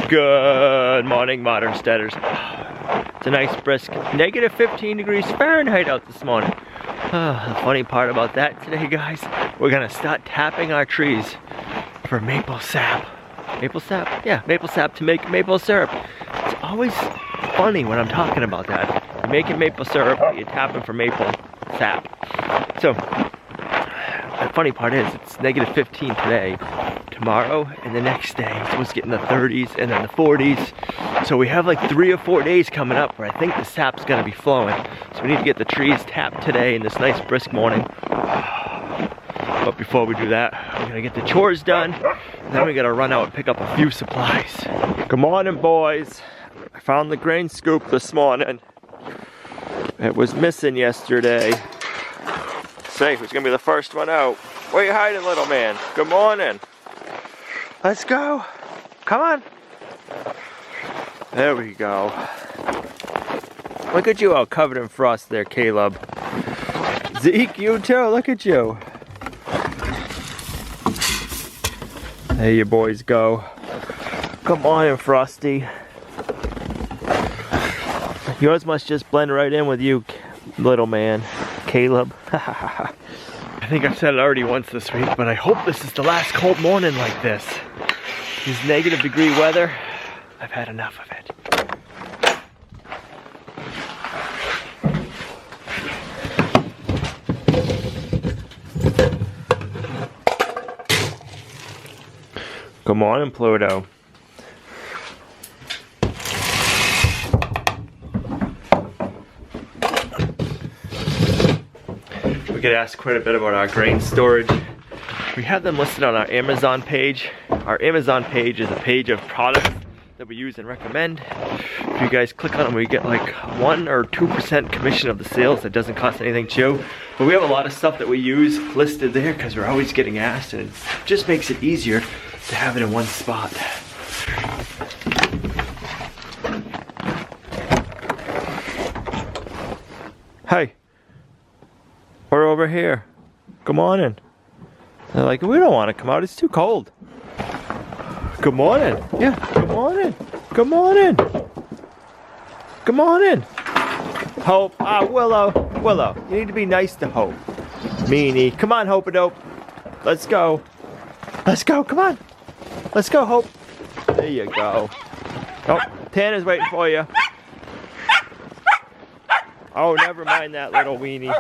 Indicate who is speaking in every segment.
Speaker 1: Good morning, Modern Steaders. It's a nice brisk negative 15 degrees Fahrenheit out this morning. The funny part about that today, guys, we're gonna start tapping our trees for maple sap. Maple sap? Yeah, maple sap to make maple syrup. It's always funny when I'm talking about that. You're making maple syrup, but you're tapping for maple sap. So, the funny part is, it's negative 15 today. Tomorrow and the next day, it's supposed to get in the 30s and then the 40s. So we have like 3 or 4 days coming up where I think the sap's gonna be flowing. So we need to get the trees tapped today in this nice brisk morning. But before we do that, we're gonna get the chores done. And then we gotta run out and pick up a few supplies. Good morning, boys. I found the grain scoop this morning. It was missing yesterday. Say, who's gonna be the first one out? Where you hiding, little man? Good morning. Let's go. Come on. There we go. Look at you all covered in frost there, Caleb. Zeke, you too. Look at you. There you boys go. Come on, Frosty. Yours must just blend right in with you, little man. Caleb. I think I've said it already once this week, but I hope this is the last cold morning like this. This negative degree weather, I've had enough of it. Good morning, Pluto. We get asked quite a bit about our grain storage. We have them listed on our Amazon page. Our Amazon page is a page of products that we use and recommend. If you guys click on them, we get like 1 or 2% commission of the sales. It doesn't cost anything to you. But we have a lot of stuff that we use listed there because we're always getting asked, and it just makes it easier to have it in one spot. Hey, we're over here. Come on in. They're like, we don't want to come out, it's too cold. Good morning. Yeah, good morning. Good morning. Come on in. Hope. Ah, Willow. Willow, you need to be nice to Hope. Meanie. Come on, Hope-a-dope. Let's go. Let's go, come on. Let's go, Hope. There you go. Oh, Tana's waiting for you. Oh, never mind that little weenie.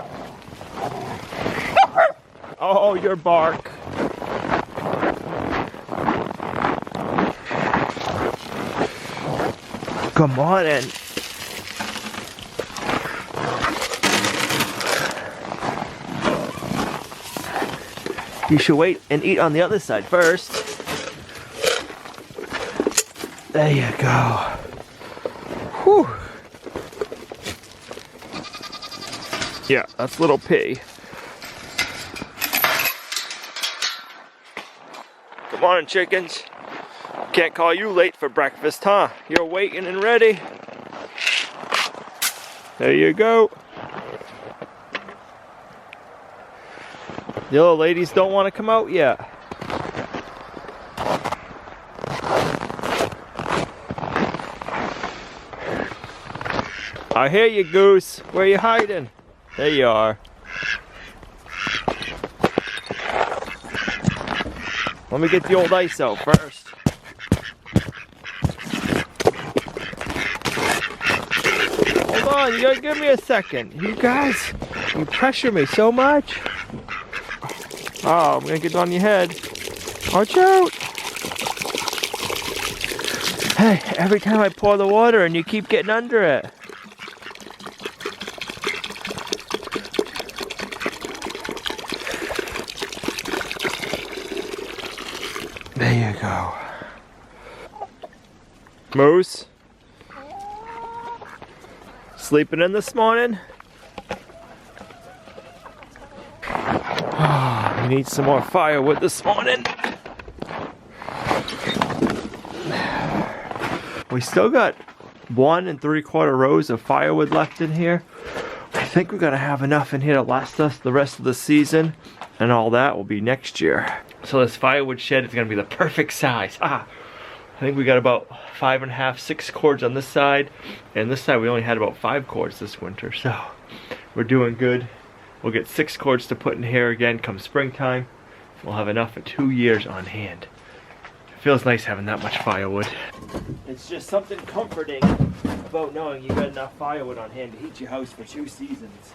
Speaker 1: Oh, your bark. Come on in. You should wait and eat on the other side first. There you go. Whew. Yeah, that's little P. Good morning, chickens. Can't call you late for breakfast, huh? You're waiting and ready. There you go. The little ladies don't want to come out yet. I hear you, Goose. Where are you hiding? There you are. Let me get the old ice out first. Hold on, you gotta give me a second. You guys, you pressure me so much. Oh, I'm gonna get on your head. Watch out! Hey, every time I pour the water in, you keep getting under it. There you go. Moose? Sleeping in this morning? We need some more firewood this morning. We still got 1 3/4 rows of firewood left in here. I think we're gonna have enough in here to last us the rest of the season, and all that will be next year. So this firewood shed is gonna be the perfect size. I think we got about 5.5, 6 cords on this side, and this side we only had about 5 cords this winter, so we're doing good. We'll get 6 cords to put in here again come springtime. We'll have enough for 2 years on hand. It feels nice having that much firewood. It's just something comforting about knowing you got enough firewood on hand to heat your house for 2 seasons.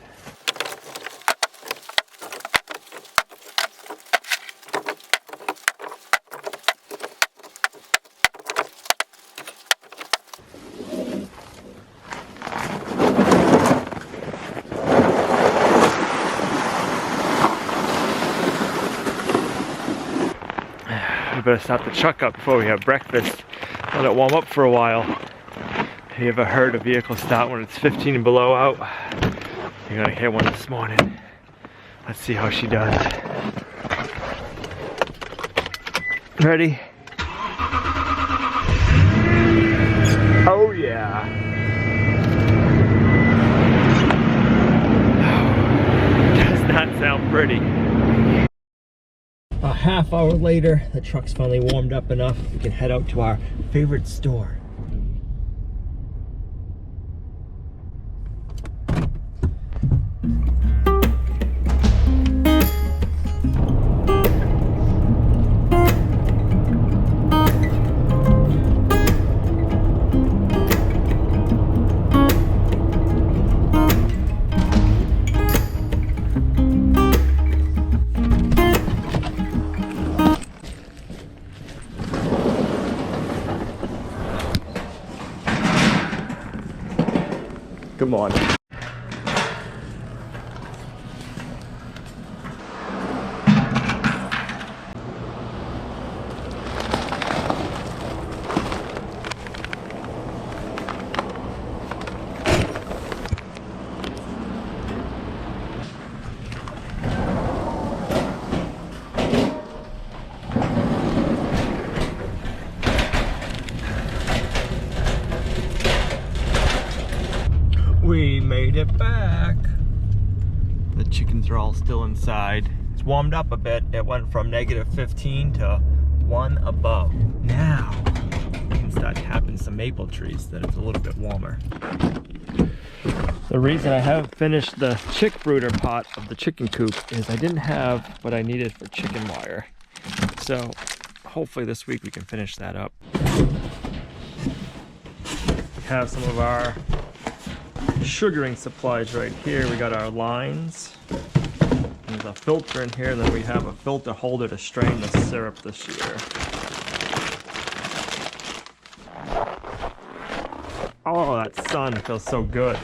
Speaker 1: We better stop the truck up before we have breakfast. Let it warm up for a while. Have you ever heard a vehicle start when it's 15 and below out? You're gonna hear one this morning. Let's see how she does. Ready? Oh yeah. Does not sound pretty. A half hour later, the truck's finally warmed up enough. We can head out to our favorite store. Come on. We made it back. The chickens are all still inside. It's warmed up a bit. It went from -15 to 1 above. Now we can start tapping some maple trees that it's a little bit warmer. The reason I haven't finished the chick brooder pot of the chicken coop is I didn't have what I needed for chicken wire. So hopefully this week we can finish that up. We have some of our sugaring supplies right here. We got our lines. There's a filter in here, then we have a filter holder to strain the syrup this year. Oh, that sun feels so good.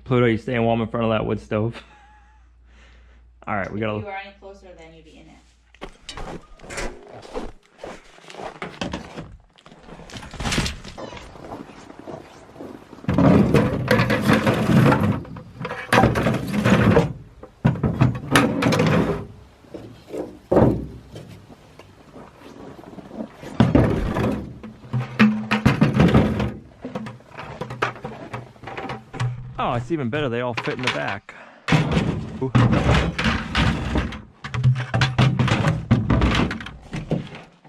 Speaker 1: Pluto, you staying warm in front of that wood stove? All right, we gotta.
Speaker 2: If you were any closer, then you'd be in it.
Speaker 1: Oh, it's even better. They all fit in the back. Ooh.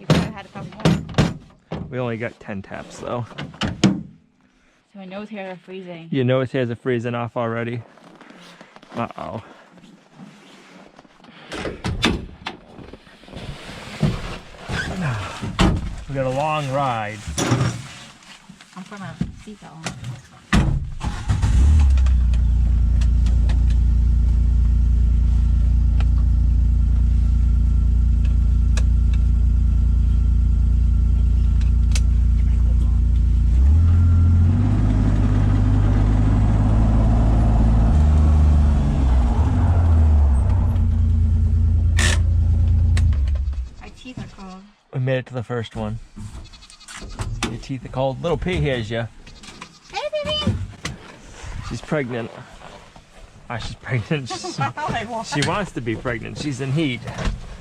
Speaker 2: You could have had a couple more.
Speaker 1: We only got 10 taps though.
Speaker 2: So my nose hairs are freezing.
Speaker 1: Your nose hairs are freezing off already. Uh-oh. We got a long ride.
Speaker 2: I'm putting my seatbelt on.
Speaker 1: We made it to the first one. Your teeth are cold. Little P hears you.
Speaker 2: Hey, baby!
Speaker 1: She's pregnant. She's pregnant. She wants to be pregnant. She's in heat.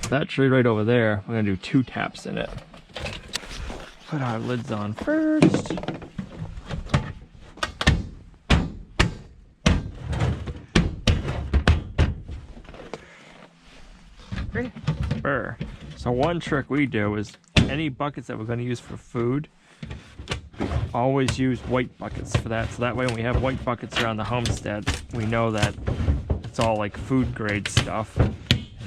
Speaker 1: That tree right over there, we're gonna do 2 taps in it. Put our lids on first. Burr. So one trick we do is any buckets that we're going to use for food, we always use white buckets for that. So that way when we have white buckets around the homestead, we know that it's all like food grade stuff, and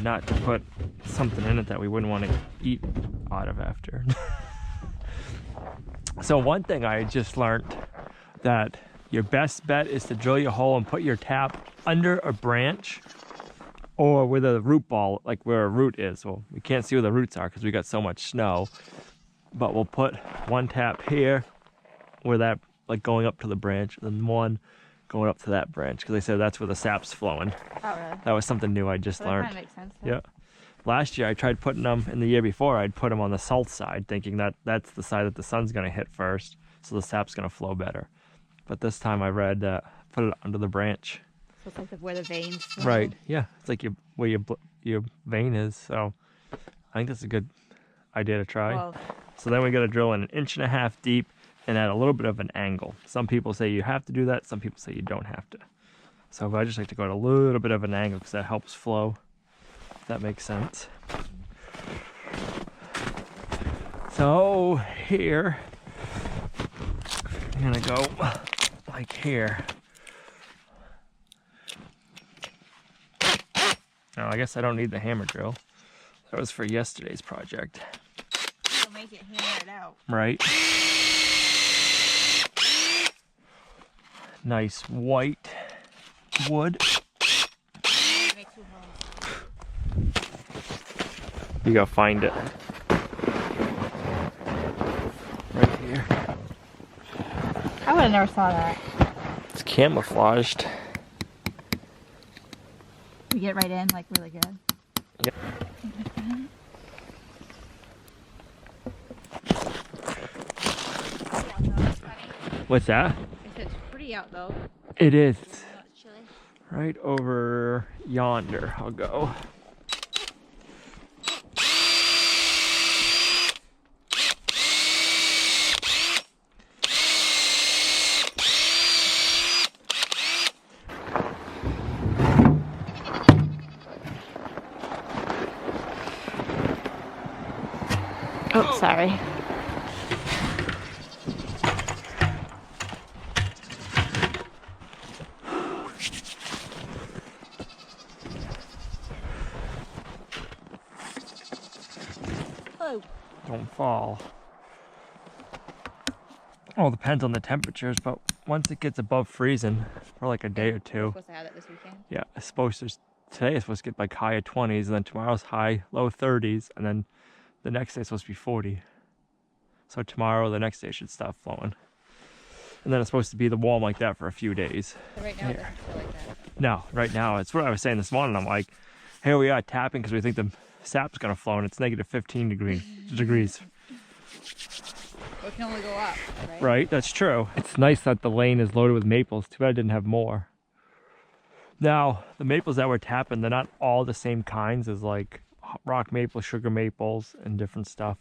Speaker 1: not to put something in it that we wouldn't want to eat out of after. So one thing I just learned, that your best bet is to drill your hole and put your tap under a branch or with a root ball, like where a root is. Well, we can't see where the roots are because we got so much snow, but we'll put one tap here where that, like going up to the branch, and then one going up to that branch, because they said that's where the sap's flowing.
Speaker 2: Oh, really?
Speaker 1: That was something new I just learned.
Speaker 2: That kind of makes sense.
Speaker 1: Yeah. Last year I tried putting them, in the year before I'd put them on the south side, thinking that that's the side that the sun's going to hit first, so the sap's going to flow better. But this time I read put it under the branch.
Speaker 2: So it's like where the veins flow.
Speaker 1: Right, yeah, it's like where your vein is. So I think that's a good idea to try.
Speaker 2: Well,
Speaker 1: So then we got to drill in 1.5 inches deep and at a little bit of an angle. Some people say you have to do that, some people say you don't have to. So I just like to go at a little bit of an angle because that helps flow, if that makes sense. So here, I'm gonna go like here. Oh, I guess I don't need the hammer drill. That was for yesterday's project.
Speaker 2: it'll make it hammer it out.
Speaker 1: Right. Nice white wood.
Speaker 2: Make 2 holes.
Speaker 1: You gotta find it. Right here.
Speaker 2: I would have never saw that.
Speaker 1: It's camouflaged.
Speaker 2: We get right in, like really good.
Speaker 1: Yep. What's that?
Speaker 2: It's pretty out though.
Speaker 1: It is.
Speaker 2: It's chilly.
Speaker 1: Right over yonder. I'll go.
Speaker 2: Oh, sorry. Oh.
Speaker 1: Don't fall. Well, it depends on the temperatures, but once it gets above freezing for like a day or two.
Speaker 2: Supposed to have that this weekend.
Speaker 1: Yeah, it's supposed to. Today it's supposed to get like high of 20s, and then tomorrow's high, low 30s, and then the next day it's supposed to be 40. So tomorrow, the next day should stop flowing. And then it's supposed to be the warm like that for a few days.
Speaker 2: So right now it doesn't feel like that.
Speaker 1: No, right now, it's what I was saying this morning. I'm like, here we are tapping because we think the sap's gonna flow, and it's negative 15 degrees.
Speaker 2: Well, it can only go up, right?
Speaker 1: Right, that's true. It's nice that the lane is loaded with maples. Too bad I didn't have more. Now, the maples that we're tapping, they're not all the same kinds as like rock maples, sugar maples, and different stuff.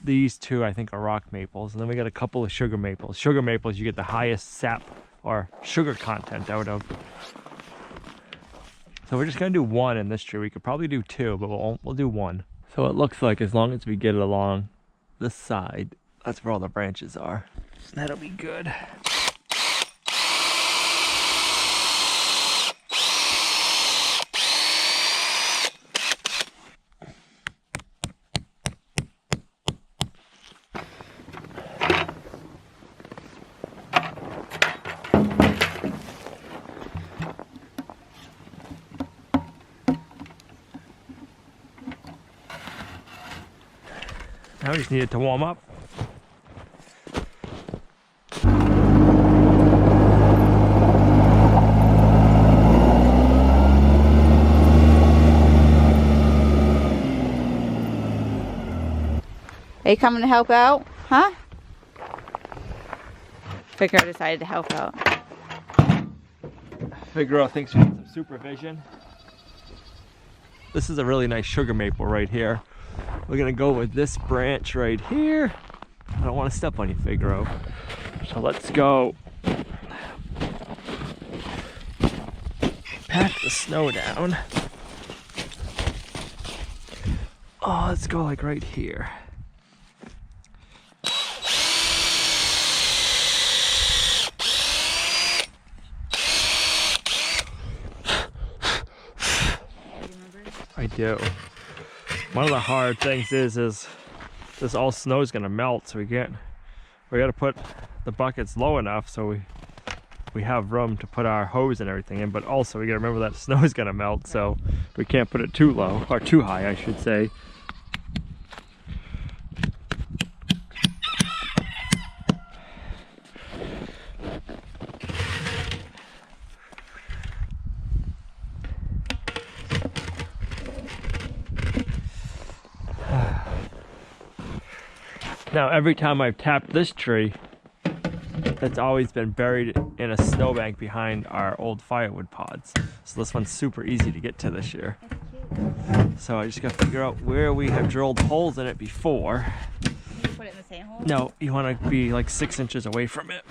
Speaker 1: These two, I think, are rock maples. And then we got a couple of sugar maples. Sugar maples, you get the highest sap or sugar content out of. So we're just gonna do one in this tree. We could probably do 2, but we'll do 1. So it looks like as long as we get it along this side, that's where all the branches are. That'll be good. Now we just need it to warm up.
Speaker 2: Are you coming to help out? Huh? Figure I decided to help out.
Speaker 1: Figaro thinks we need some supervision. This is a really nice sugar maple right here. We're gonna go with this branch right here. I don't want to step on you, Figaro. So let's go. Pack the snow down. Oh, let's go like right here. I do. One of the hard things is this all snow is gonna melt, so we gotta put the buckets low enough so we have room to put our hose and everything in, but also we gotta remember that snow is gonna melt, so we can't put it too low, or too high I should say. Now every time I've tapped this tree, it's always been buried in a snowbank behind our old firewood pods. So this one's super easy to get to this year. So I just got to figure out where we have drilled holes in it before.
Speaker 2: You put it in the same hole?
Speaker 1: No, you want to be like 6 inches away from it.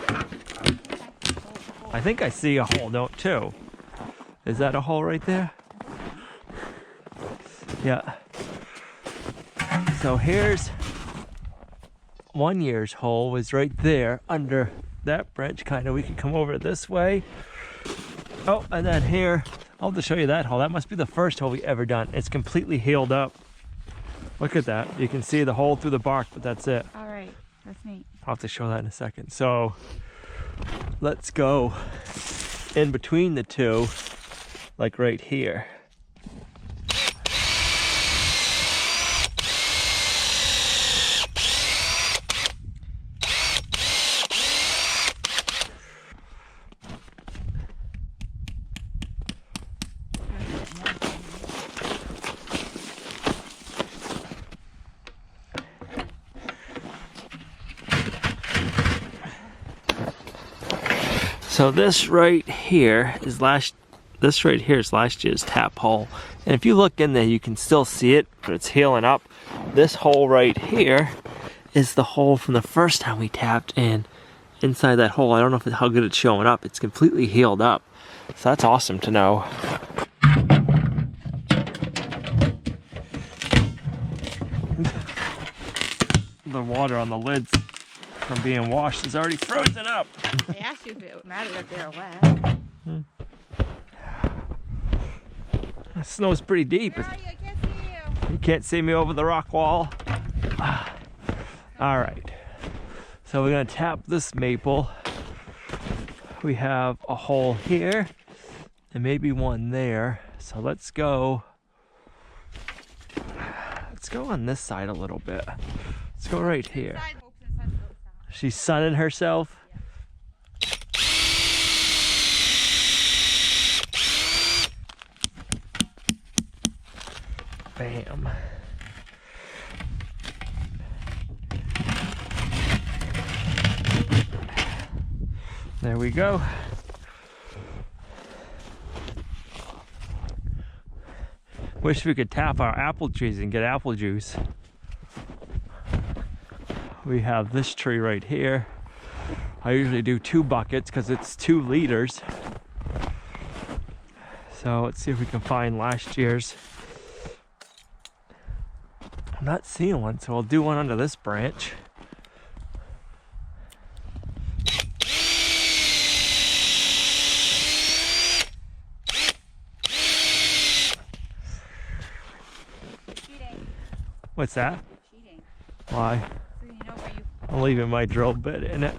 Speaker 1: I think I see a hole, don't too. Is that a hole right there? Yeah. So here's 1 year's hole, was right there under that branch, kind of. We could come over this way. Oh, and then here, I'll have to show you that hole. That must be the first hole we ever done. It's completely healed up. Look at that. You can see the hole through the bark, but that's it.
Speaker 2: All right, that's neat.
Speaker 1: I'll have to show that in a second. So let's go in between the two, like right here. So this right here is last year's tap hole. And if you look in there, you can still see it, but it's healing up. This hole right here is the hole from the first time we tapped in. Inside that hole, I don't know how good it's showing up. It's completely healed up. So that's awesome to know. The water on the lids from being washed is already frozen up.
Speaker 2: I asked you if it mattered if they were wet.
Speaker 1: The snow's pretty deep.
Speaker 2: I can't see you.
Speaker 1: You can't see me over the rock wall. All right. So we're gonna tap this maple. We have a hole here and maybe one there. So let's go on this side a little bit. Let's go right here. She's sunning herself. Bam. There we go. Wish we could tap our apple trees and get apple juice. We have this tree right here. I usually do 2 buckets because it's 2 liters. So let's see if we can find last year's. I'm not seeing one, so I'll do one under this branch.
Speaker 2: Cheating.
Speaker 1: What's that?
Speaker 2: Cheating.
Speaker 1: Why?
Speaker 2: So you know where you...
Speaker 1: I'm leaving my drill bit in it.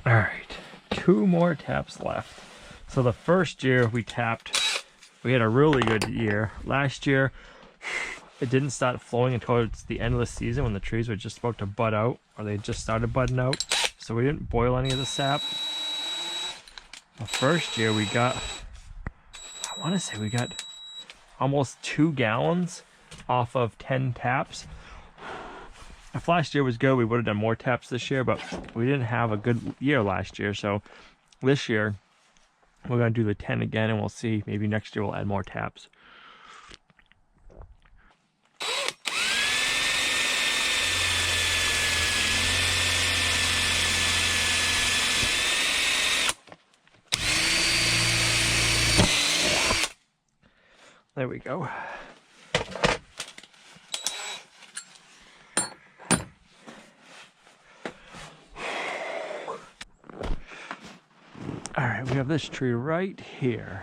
Speaker 1: All right, 2 more taps left. So the first year we tapped we had a really good year. Last year, it didn't start flowing until towards the end of the season when the trees were just about to bud out, or they just started budding out. So we didn't boil any of the sap. The first year we got, I want to say we got almost 2 gallons off of 10 taps. If last year was good, we would have done more taps this year, but we didn't have a good year last year. So this year, we're going to do the 10 again, and we'll see. Maybe next year we'll add more taps. There we go. All right, we have this tree right here.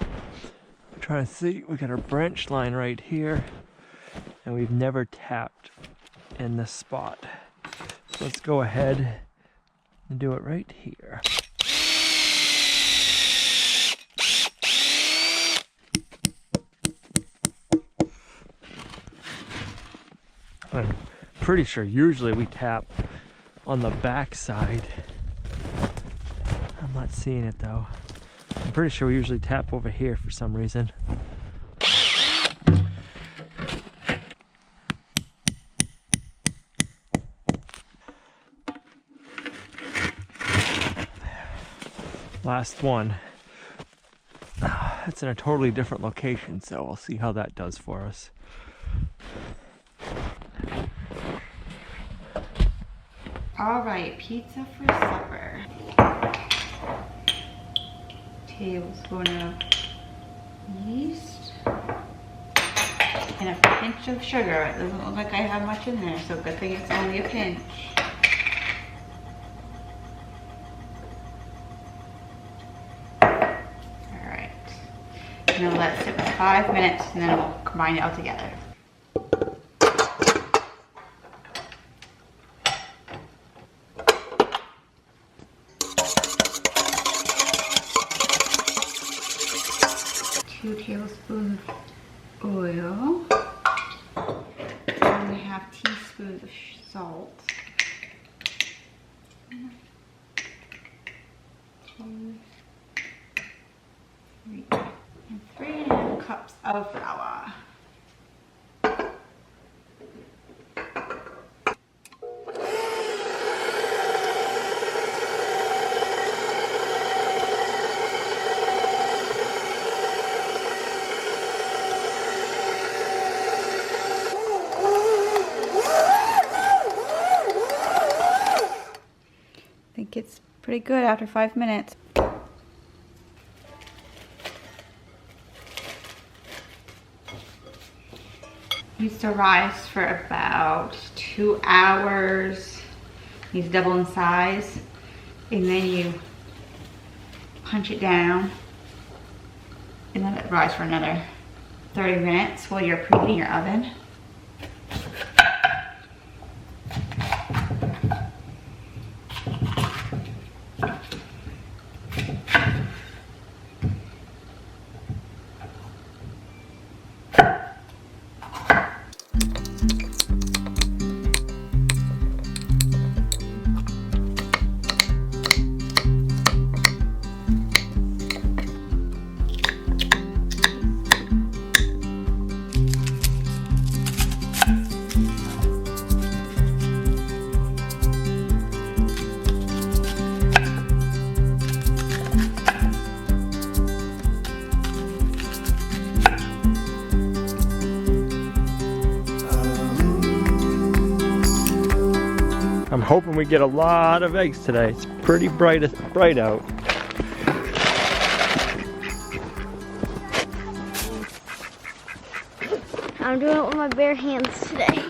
Speaker 1: I'm trying to see, we got our branch line right here, and we've never tapped in this spot. So let's go ahead and do it right here. I'm pretty sure usually we tap on the back side. I'm not seeing it though. I'm pretty sure we usually tap over here for some reason. Last one. It's in a totally different location, so we'll see how that does for us.
Speaker 2: All right, pizza for supper. Tablespoon of yeast and a pinch of sugar. It doesn't look like I have much in there, so good thing it's only a pinch. All right, I'm gonna let it sit for 5 minutes, and then we'll combine it all together. 2 tablespoons of oil, 1.5 teaspoons of salt, 2, 3, and 3.5 cups of flour. I think it's pretty good after 5 minutes. Needs to rise for about 2 hours. Needs to double in size. And then you punch it down and let it rise for another 30 minutes while you're preheating your oven.
Speaker 1: I'm hoping we get a lot of eggs today. It's pretty bright out.
Speaker 3: I'm doing it with my bare hands today.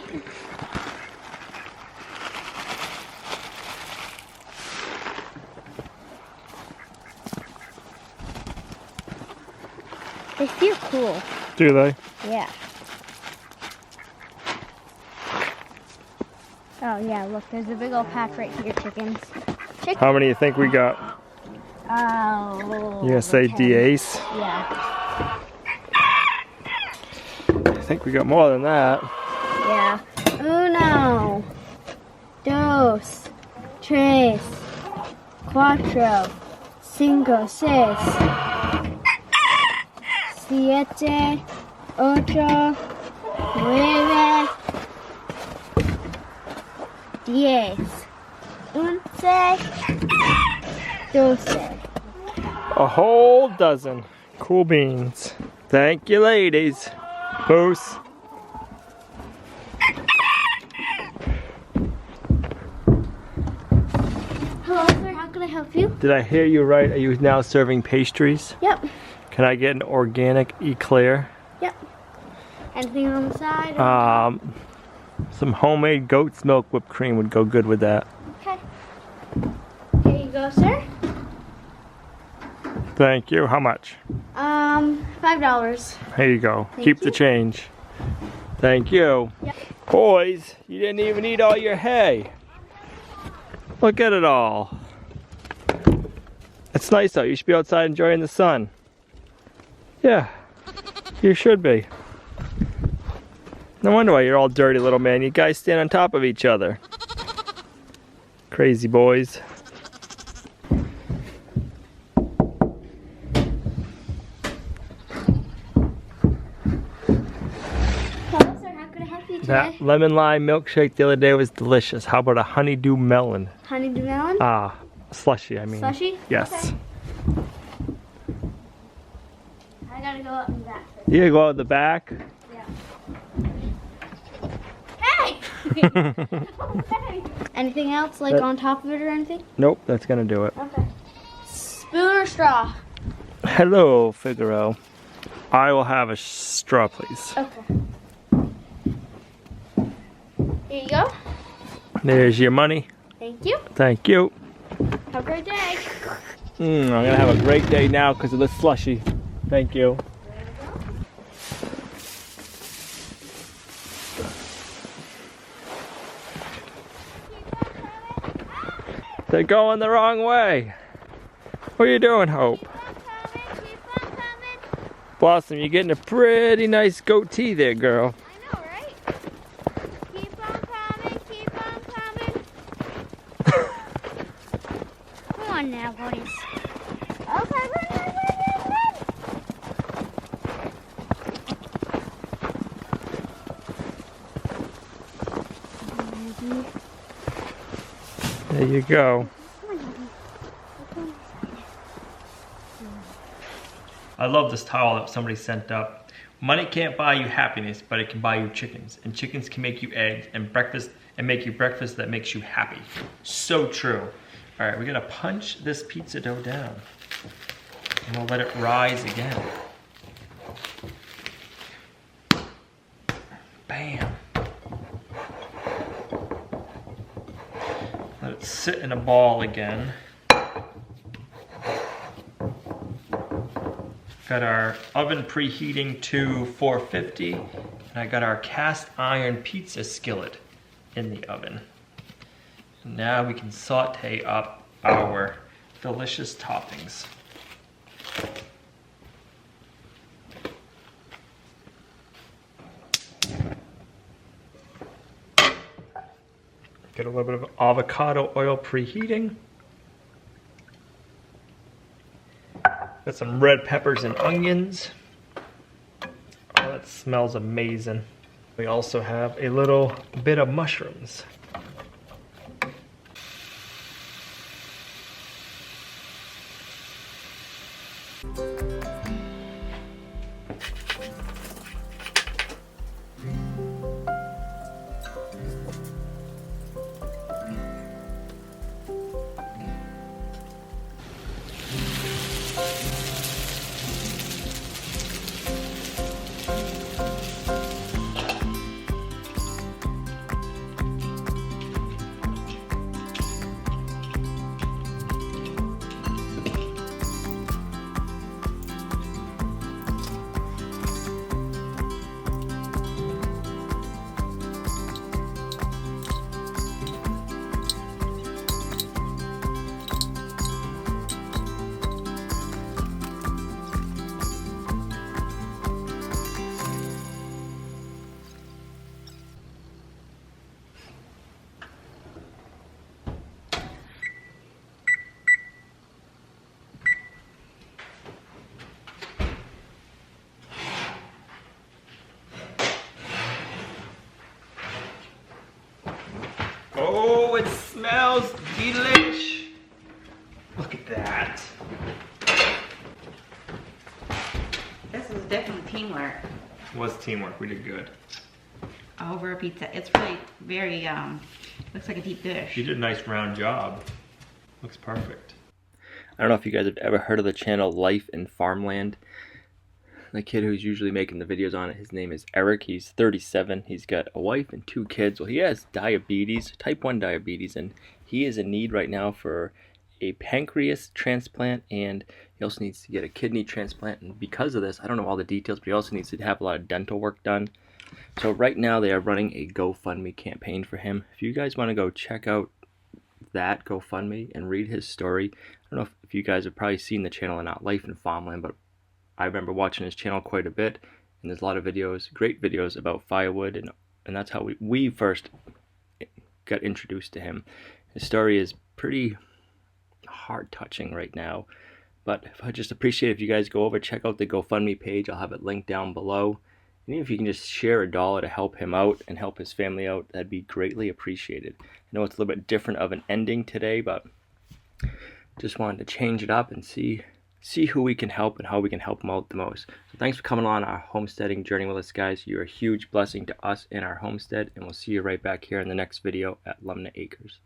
Speaker 3: They feel cool.
Speaker 1: Do they?
Speaker 3: Yeah. Oh yeah, look, there's a big old patch right here, chickens.
Speaker 1: How many do you think we got?
Speaker 3: Oh.
Speaker 1: You gonna say
Speaker 3: 10.
Speaker 1: D-Ace?
Speaker 3: Yeah.
Speaker 1: think we got more than that.
Speaker 3: Yeah. Uno, dos, tres, cuatro, cinco, seis, siete, ocho, nueve, 10, 11, 12.
Speaker 1: A whole dozen cool beans. Thank you, ladies. Moose.
Speaker 3: Hello, sir. How can I help you?
Speaker 1: Did I hear you right? Are you now serving pastries?
Speaker 3: Yep.
Speaker 1: Can I get an organic eclair?
Speaker 3: Yep. Anything on the side?
Speaker 1: Some homemade goat's milk whipped cream would go good with that.
Speaker 3: Okay. Here you go, sir.
Speaker 1: Thank you. How much?
Speaker 3: $5.
Speaker 1: Here you go.
Speaker 3: Thank
Speaker 1: Keep
Speaker 3: you.
Speaker 1: the change. Thank you.
Speaker 3: Yep.
Speaker 1: Boys, you didn't even eat all your hay. Look at it all. It's nice out. You should be outside enjoying the sun. Yeah, you should be. No wonder why you're all dirty, little man. You guys stand on top of each other. Crazy boys.
Speaker 3: Hello, sir. How can I help you today?
Speaker 1: That lemon lime milkshake the other day was delicious. How about a honeydew melon?
Speaker 3: Honeydew melon?
Speaker 1: Slushy, I mean.
Speaker 3: Slushy?
Speaker 1: Yes.
Speaker 3: Okay. I gotta go up in the back.
Speaker 1: You gotta go out the back.
Speaker 3: Hey! Okay. Anything else, like on top of it or anything?
Speaker 1: Nope, that's gonna do it.
Speaker 3: Okay. Spoon or straw?
Speaker 1: Hello, Figaro. I will have a straw, please.
Speaker 3: Okay. Here you go.
Speaker 1: There's your money.
Speaker 3: Thank you.
Speaker 1: Thank you.
Speaker 3: Have a great day.
Speaker 1: I'm gonna have a great day now because of the slushy. Thank you. They're going the wrong way. What are you doing, Hope?
Speaker 3: Keep on coming.
Speaker 1: Blossom, you're getting a pretty nice goatee there, girl.
Speaker 3: I know, right? Keep on coming. Keep on coming. Come on now, boys. Okay, run.
Speaker 1: There you go. I love this towel that somebody sent up. Money can't buy you happiness, but it can buy you chickens. And chickens can make you eggs and breakfast and make you breakfast that makes you happy. So true. All right, we're gonna punch this pizza dough down. And we'll let it rise again. Bam. Let it sit in a ball again. Got our oven preheating to 450, and I got our cast iron pizza skillet in the oven. And now we can saute up our delicious toppings. Get a little bit of avocado oil preheating. Got some red peppers and onions. Oh, that smells amazing. We also have a little bit of mushrooms. delish. Look at that.
Speaker 2: This is definitely teamwork.
Speaker 1: It was teamwork. We did good.
Speaker 2: Over a pizza. It's really very, looks like a deep dish.
Speaker 1: You did a nice round job. Looks perfect. I don't know if you guys have ever heard of the channel Life in Farmland. The kid who's usually making the videos on it, his name is Eric. He's 37. He's got a wife and 2 kids. Well, he has diabetes, type 1 diabetes, and he is in need right now for a pancreas transplant, and he also needs to get a kidney transplant. And because of this, I don't know all the details, but he also needs to have a lot of dental work done. So right now they are running a GoFundMe campaign for him. If you guys want to go check out that GoFundMe and read his story, I don't know if you guys have probably seen the channel or not, Life in Farmland, but I remember watching his channel quite a bit, and there's a lot of videos, great videos about firewood, and that's how we first got introduced to him. His story is pretty heart-touching right now, but I just appreciate if you guys go over, check out the GoFundMe page. I'll have it linked down below. And even if you can just share $1 to help him out and help his family out, that'd be greatly appreciated. I know it's a little bit different of an ending today, but just wanted to change it up and see who we can help and how we can help them out the most. So thanks for coming on our homesteading journey with us, guys. You're a huge blessing to us and our homestead, and we'll see you right back here in the next video at Lumnah Acres.